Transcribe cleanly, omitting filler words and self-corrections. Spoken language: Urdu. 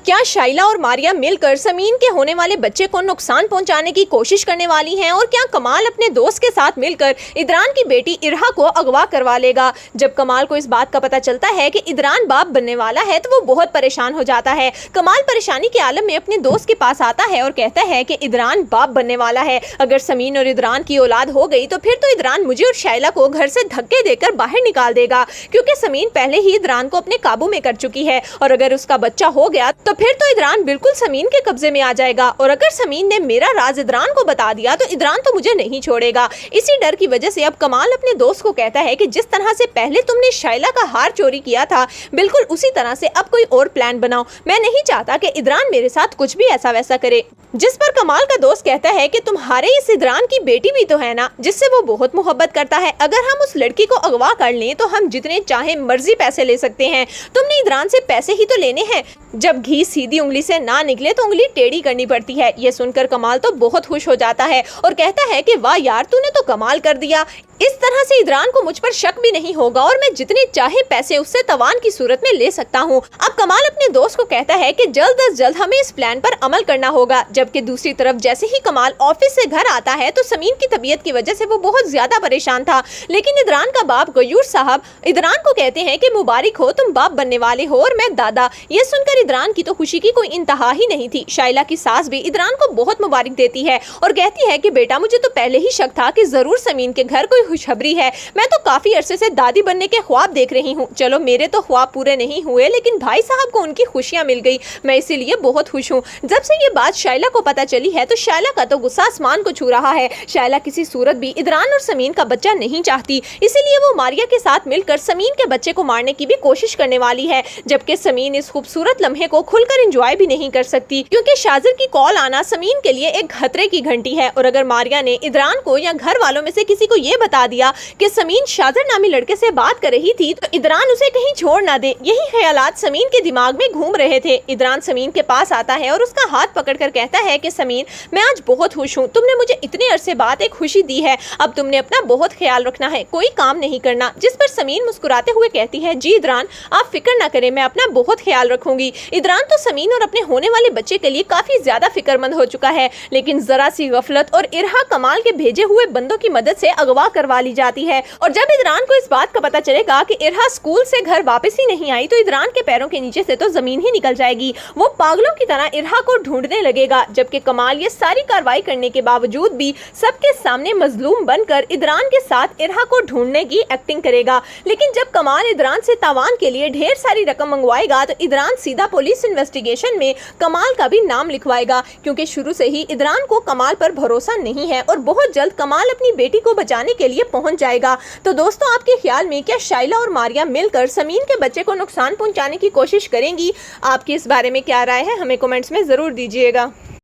کیا شائلہ اور ماریہ مل کر سمین کے ہونے والے بچے کو نقصان پہنچانے کی کوشش کرنے والی ہیں؟ اور کیا کمال اپنے دوست کے ساتھ مل کر ادران کی بیٹی ارہا کو اغوا کروا لے گا؟ جب کمال کو اس بات کا پتہ چلتا ہے کہ ادران باپ بننے والا ہے تو وہ بہت پریشان ہو جاتا ہے۔ کمال پریشانی کے عالم میں اپنے دوست کے پاس آتا ہے اور کہتا ہے کہ ادران باپ بننے والا ہے۔ اگر سمین اور ادران کی اولاد ہو گئی تو پھر تو ادران مجھے اور شائلہ کو گھر سے دھکے دے کر باہر نکال دے گا، کیونکہ سمین پہلے ہی ادران کو اپنے قابو میں کر چکی ہے، اور اگر اس کا بچہ ہو گیا تو پھر تو ادران بالکل سمین کے قبضے میں آ جائے گا، اور اگر سمین نے میرا راز ادران کو بتا دیا تو ادران تو مجھے نہیں چھوڑے گا۔ اسی ڈر کی وجہ سے اب کمال اپنے دوست کو کہتا ہے کہ جس طرح سے پہلے تم نے شائلہ کا ہار چوری کیا تھا، بالکل اسی طرح سے اب کوئی اور پلان بناؤ۔ میں نہیں چاہتا کہ ادران میرے ساتھ کچھ بھی ایسا ویسا کرے۔ جس پر کمال کا دوست کہتا ہے کہ تمہارے اس ادران کی بیٹی بھی تو ہے نا، جس سے وہ بہت محبت کرتا ہے۔ اگر ہم اس لڑکی کو اغوا کر لیں تو ہم جتنے چاہیں مرضی پیسے لے سکتے ہیں۔ تم نے ادران سے پیسے ہی تو لینے ہیں۔ جب گھی سیدھی انگلی سے نہ نکلے تو انگلی ٹیڑھی کرنی پڑتی ہے۔ یہ سن کر کمال تو بہت خوش ہو جاتا ہے اور کہتا ہے کہ واہ یار، تو نے تو کمال کر دیا۔ اس طرح سے ادران کو مجھ پر شک بھی نہیں ہوگا اور میں جتنے چاہے پیسے اس سے توان کی صورت میں لے سکتا ہوں۔ اب کمال اپنے دوست کو کہتا ہے کہ جلد از جلد ہمیں اس پلان پر عمل کرنا ہوگا۔ جبکہ دوسری طرف جیسے ہی کمال آفس سے گھر آتا ہے تو سمین کی طبیعت کی وجہ سے وہ بہت زیادہ پریشان تھا، لیکن ادران کا باپ غیور صاحب ادران کو کہتے ہیں کہ مبارک ہو، تم باپ بننے والے ہو اور میں دادا۔ یہ سن کر ادران کی تو خوشی کی کوئی انتہا ہی نہیں تھی۔ شائلہ کی ساس بھی ادران کو بہت مبارک دیتی ہے اور کہتی ہے کہ بیٹا، مجھے تو پہلے ہی شک تھا کہ ضرور سمین کے گھر کوئی خوشخبری ہے۔ میں تو کافی عرصے سے دادی بننے کے خواب دیکھ رہی ہوں۔ چلو میرے تو خواب پورے نہیں ہوئے، لیکن بھائی صاحب کو ان کی خوشیاں مل گئی، میں اسی لیے بہت خوش ہوں۔ جب سے یہ بات شائلہ کو پتہ چلی ہے تو شائلہ کا تو غصہ آسمان کو چھو رہا ہے۔ شائلہ کسی صورت بھی ادران اور سمین کا بچہ نہیں چاہتی، اسی لیے وہ ماریہ کے ساتھ مل کر سمین کے بچے کو مارنے کی بھی کوشش کرنے والی ہے، جبکہ سمین اس خوبصورت لمحے کو کھل کر انجوائے بھی نہیں کر سکتی، کیونکہ شاذر کی کال آنا سمین کے لیے ایک خطرے کی گھنٹی ہے۔ اور اگر ماریہ نے ادران کو یا گھر والوں میں سے کسی کو یہ بتا دیا کہ سمین شاذر نامی لڑکے سے بات کر رہی تھی تو ادران اسے کہیں چھوڑ نہ دے۔ یہی خیالات سمین کے دماغ میں گھوم رہے تھے۔ ادران سمین کے پاس آتا ہے اور اس کا ہاتھ پکڑ کر کہتا ہے کہ سمین، میں آج بہت خوش ہوں، تم نے مجھے اتنے عرصے بعد ایک خوشی دی ہے، اب تم نے اپنا بہت خیال رکھنا ہے، کوئی کام نہیں کرنا۔ جس پر سمین مسکراتے ہوئے کہتی ہے، جی ادران، آپ فکر نہ کریں، میں اپنا بہت خیال رکھوں گی۔ ادران تو سمین اور اپنے ہونے والے بچے کے لیے کافی زیادہ فکر مند ہو چکا ہے، لیکن ذرا سی غفلت اور ارہا کمال کے بھیجے ہوئے بندوں کی مدد سے اغوا کروا لی جاتی ہے۔ اور جب ادران کو اس بات کا پتہ چلے گا کہ ارہا اسکول سے گھر واپس ہی نہیں آئی تو ادران کے پیروں کے نیچے سے تو زمین ہی نکل جائے گی۔ وہ پاگلوں کی طرح ارہا کو ڈھونڈنے لگے گا، جبکہ کمال یہ ساری کارروائی کرنے کے باوجود بھی سب کے سامنے مظلوم بن کر ادران کے ساتھ ارہا کو ڈھونڈنے کی ایکٹنگ کرے گا۔ لیکن جب کمال ادران سے تاوان کے لیے ڈھیر ساری رقم منگوائے گا تو ادران سیدھا پولیس انویسٹیگیشن میں کمال کا بھی نام لکھوائے گا، کیونکہ شروع سے ہی ادران کو کمال پر بھروسہ نہیں ہے اور بہت جلد کمال اپنی بیٹی کو بچانے کے لیے پہنچ جائے گا۔ تو دوستوں، آپ کے خیال میں کیا شائلہ اور ماریہ مل کر سمین کے بچے کو نقصان پہنچانے کی کوشش کریں گی؟ آپ کی اس بارے میں کیا رائے ہے؟ ہمیں کمنٹس میں ضرور دیجیے گا۔